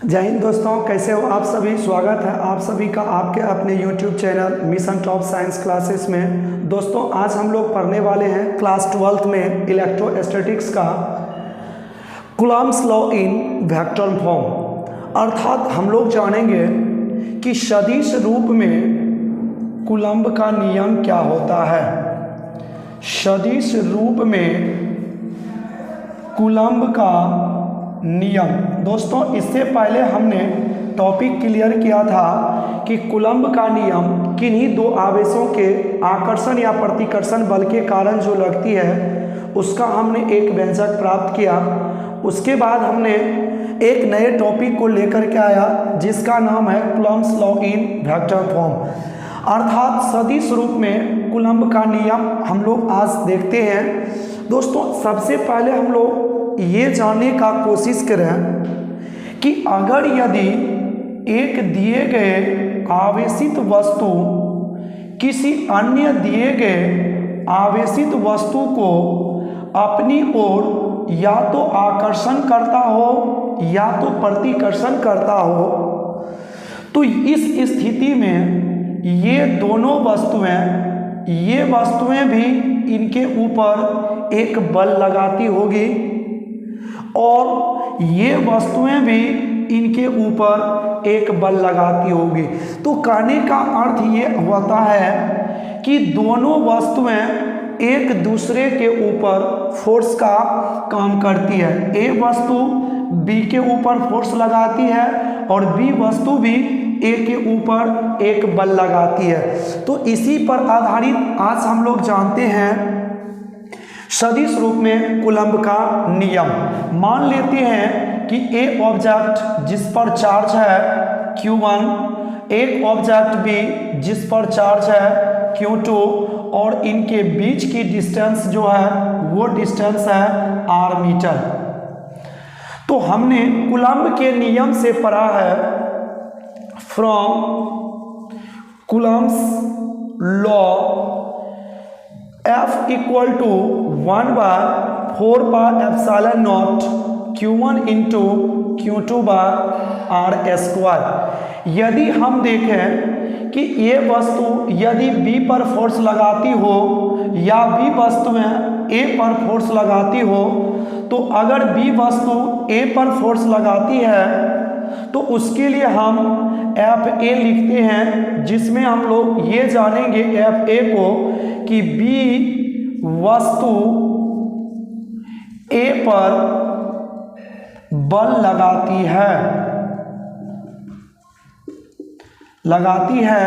जय हिंद दोस्तों, कैसे हो आप सभी। स्वागत है आप सभी का आपके अपने YouTube channel mission top science classes में। दोस्तों आज हम लोग पढ़ने वाले हैं क्लास 12th में इलेक्ट्रोस्टैटिक्स का Coulomb's law in vector form. अर्थात हम लोग जानेंगे कि सदिश रूप में कूलम्ब का नियम क्या होता है। सदिश रूप में कूलम्ब का नियम। दोस्तों इससे पहले हमने टॉपिक क्लियर किया था कि कूलम्ब का नियम किन्हीं दो आवेशों के आकर्षण या प्रतिकर्षण बल के कारण जो लगती है उसका हमने एक व्यंजक प्राप्त किया। उसके बाद हमने एक नए टॉपिक को लेकर के आया जिसका नाम है Coulomb's law in vector form. अर्थात सदिश रूप में कूलम्ब का नियम हम लोग आज देखते हैं। दोस्तों सबसे पहले हम लोग ये जानने का कोशिश करें कि अगर यदि एक दिए गए आवेशित वस्तु किसी अन्य दिए गए आवेशित वस्तु को अपनी ओर या तो आकर्षण करता हो या तो प्रतिकर्षण करता हो, तो इस स्थिति में ये दोनों वस्तुएं भी इनके ऊपर एक बल लगाती होगी और ये वस्तुएं भी इनके ऊपर एक बल लगाती होगी। तो कहने का अर्थ ये होता है कि दोनों वस्तुएं एक दूसरे के ऊपर फोर्स का काम करती है। ए वस्तु बी के ऊपर फोर्स लगाती है और बी वस्तु भी ए के ऊपर एक बल लगाती है। तो इसी पर आधारित आज हम लोग जानते हैं सदिश रूप में कूलम्ब का नियम। मान लेते हैं कि ए ऑब्जेक्ट जिस पर चार्ज है Q1, एक ऑब्जेक्ट बी जिस पर चार्ज है Q2 और इनके बीच की डिस्टेंस जो है वो डिस्टेंस है r मीटर। तो हमने कूलम्ब के नियम से पढ़ा है from Coulomb's law F equal to 1/4πε0 Q1 into Q2 r square. यदि हम देखें कि ये वस्तु यदि B पर फोर्स लगाती हो या B वस्तुएं A पर फोर्स लगाती हो, तो अगर B वस्तु A पर फोर्स लगाती है तो उसके लिए हम FA लिखते हैं, जिसमें हम लोग ये जानेंगे FA को कि B वस्तु A पर बल लगाती है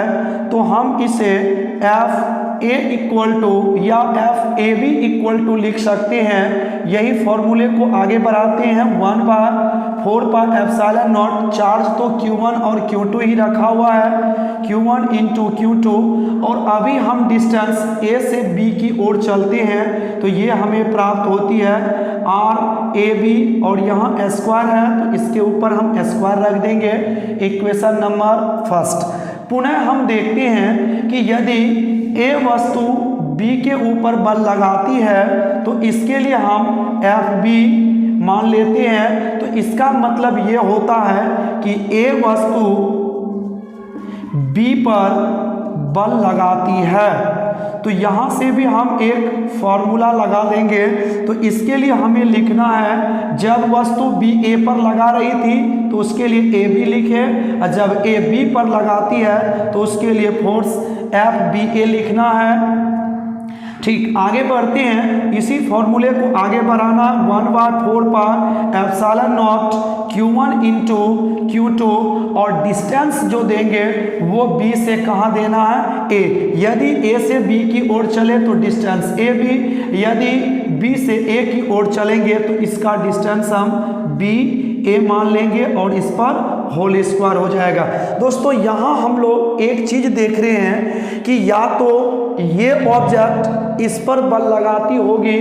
तो हम इसे FA इक्वल टू या FAB इक्वल टू लिख सकते हैं। यही फॉर्मूले को आगे बढ़ाते हैं 1/4πε0। चार्ज तो Q1 और Q2 ही रखा हुआ है, Q1 इंटू Q2, और अभी हम डिस्टेंस A से B की ओर चलते हैं तो ये हमें प्राप्त होती है RAB और यहाँ स्क्वायर है तो इसके ऊपर हम स्क्वायर रख देंगे। Equation number first. पुनः हम देखते हैं कि यदि A वस्तु B के ऊपर बल लगाती है तो इसके लिए हम FB मान लेते हैं। तो इसका मतलब ये होता है कि A वस्तु B पर बल लगाती है। तो यहाँ से भी हम एक फॉर्मूला लगा देंगे। तो इसके लिए हमें लिखना है, जब वस्तु B A पर लगा रही थी तो उसके लिए AB लिखे, और जब A B पर लगाती है तो उसके लिए फोर्स FBA लिखना है। ठीक, आगे बढ़ते हैं। इसी फॉर्मूले को आगे बढ़ाना 1/4πε0 Q1 इंटू Q2 और डिस्टेंस जो देंगे वो B से कहाँ देना है A। यदि A से B की ओर चले तो डिस्टेंस AB, यदि B से A की ओर चलेंगे तो इसका डिस्टेंस हम BA मान लेंगे और इस पर होल स्क्वायर हो जाएगा। दोस्तों यहाँ हम लोग एक चीज देख रहे हैं कि या तो ये ऑब्जेक्ट इस पर बल लगाती होगी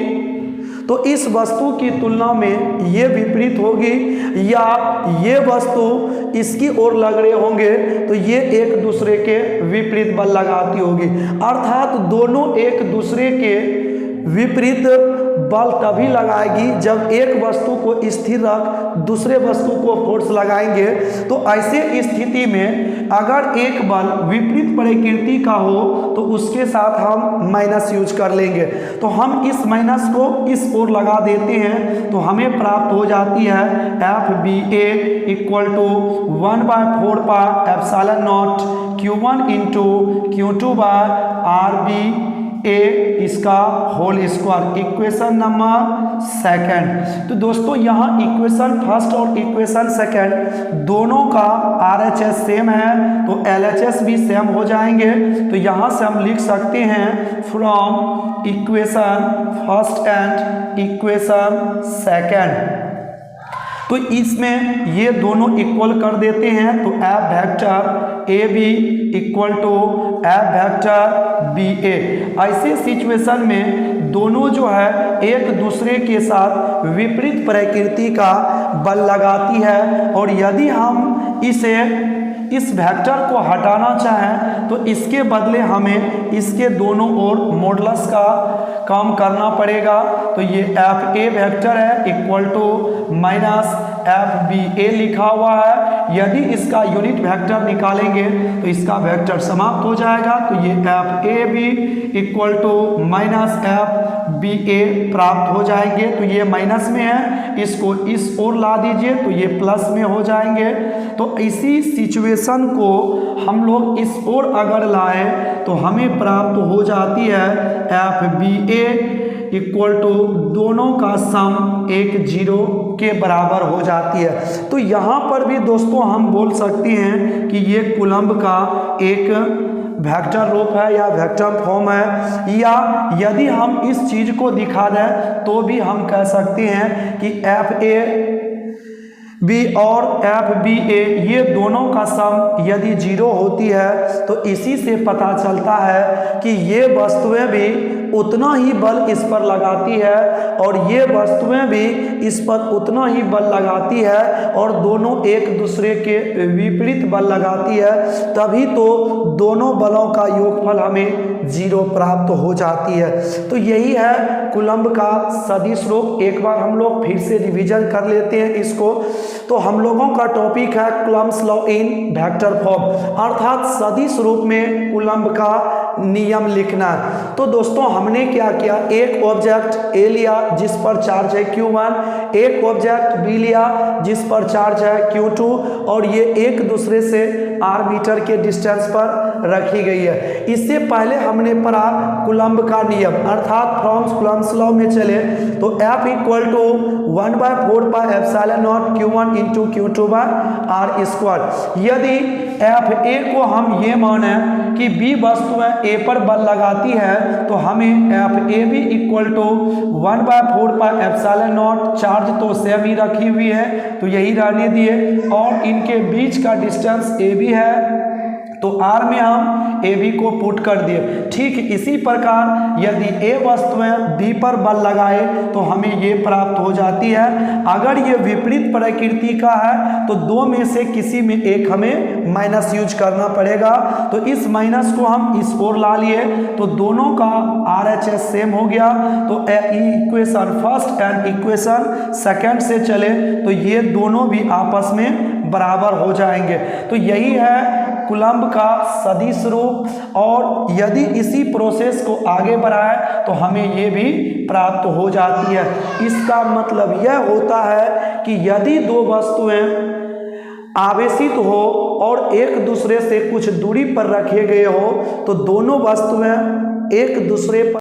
तो इस वस्तु की तुलना में ये विपरीत होगी, या ये वस्तु इसकी ओर लग रहे होंगे तो ये एक दूसरे के विपरीत बल लगाती होगी। अर्थात दोनों एक दूसरे के विपरीत बल तभी लगाएगी जब एक वस्तु को स्थिर रख दूसरे वस्तु को फोर्स लगाएंगे। तो ऐसे स्थिति में अगर एक बल विपरीत प्रकृति का हो तो उसके साथ हम माइनस यूज कर लेंगे। तो हम इस माइनस को इस ओर लगा देते हैं तो हमें प्राप्त हो जाती है FBA equal to 1/4 pi epsilon not Q1 into Q2 by RBA इसका whole square. Equation number second. तो दोस्तों यहाँ इक्वेशन फर्स्ट और इक्वेशन सेकंड दोनों का RHS सेम है तो LHS भी सेम हो जाएंगे। तो यहाँ से हम लिख सकते हैं from equation first and equation second. तो इसमें ये दोनों इक्वल कर देते हैं तो F vector AB equal to F vector BA। ऐसे सिचुएशन में दोनों जो है एक दूसरे के साथ विपरीत प्रकृति का बल लगाती है और यदि हम इस वेक्टर को हटाना चाहें तो इसके बदले हमें इसके दोनों ओर मॉडुलस का काम करना पड़ेगा। तो ये FA वेक्टर है इक्वल टू माइनस FBA लिखा हुआ है। यदि इसका यूनिट वेक्टर निकालेंगे तो इसका वेक्टर समाप्त हो जाएगा। तो ये FAB equal to minus FBA प्राप्त हो जाएंगे। तो ये माइनस में है, इसको इस ओर ला दीजिए तो ये प्लस में हो जाएंगे। तो इसी सिचुएशन को हम लोग इस ओर अगर लाए तो हमें प्राप्त हो जाती है FBA इक्वल टू दोनों का सम 0 के बराबर हो जाती है। तो यहाँ पर भी दोस्तों हम बोल सकते हैं कि ये कूलम्ब का एक वेक्टर रूप है या वेक्टर फॉर्म है, या यदि हम इस चीज़ को दिखा दें तो भी हम कह सकते हैं कि FAB और FBA ये दोनों का सम यदि 0 होती है तो इसी से पता चलता है कि ये वस्तुएं भी उतना ही बल इस पर लगाती है और ये वस्तुएं भी इस पर उतना ही बल लगाती है और दोनों एक दूसरे के विपरीत बल लगाती है, तभी तो दोनों बलों का योगफल हमें 0 प्राप्त हो जाती है। तो यही है कूलम्ब का सदिश रूप। एक बार हम लोग फिर से रिवीजन कर लेते हैं इसको। तो हम लोगों का टॉपिक है Coulomb's law in vector form, अर्थात सदिश रूप में कूलम्ब का नियम लिखना है। तो दोस्तों हमने क्या किया, एक ऑब्जेक्ट A लिया जिस पर चार्ज है Q1, एक ऑब्जेक्ट B लिया जिस पर चार्ज है Q2 और ये एक दूसरे से r मीटर के डिस्टेंस पर रखी गई है। इससे पहले हमने पढ़ा कूलम्ब का नियम, अर्थात फ्रॉम कूलम्ब्स लॉ में चले तो F equal to 1/4 pi epsilon not Q1 into Q2 by R square. यदि FA को हम ये माने कि B वस्तुएं A पर बल लगाती है तो हमें FAB equal to 1/4 pi epsilon not, charge तो सेम ही रखी हुई है तो यही रहने दिए, और इनके बीच का डिस्टेंस AB है तो R में हम AB को पुट कर दिए। ठीक इसी प्रकार यदि A वस्तुएं B पर बल लगाए तो हमें ये प्राप्त हो जाती है। अगर ये विपरीत प्रकृति का है तो दो में से किसी में एक हमें माइनस यूज करना पड़ेगा। तो इस माइनस को हम इस ओर ला लिए तो दोनों का RHS सेम हो गया। तो equation first and equation second से चले तो ये दोनों भी आपस में बराबर हो जाएंगे। तो यही है कूलम्ब का सदिश रूप, और यदि इसी प्रोसेस को आगे बढ़ाए तो हमें ये भी प्राप्त हो जाती है। इसका मतलब यह होता है कि यदि दो वस्तुएं आवेशित हो और एक दूसरे से कुछ दूरी पर रखे गए हो तो दोनों वस्तुएं एक दूसरे पर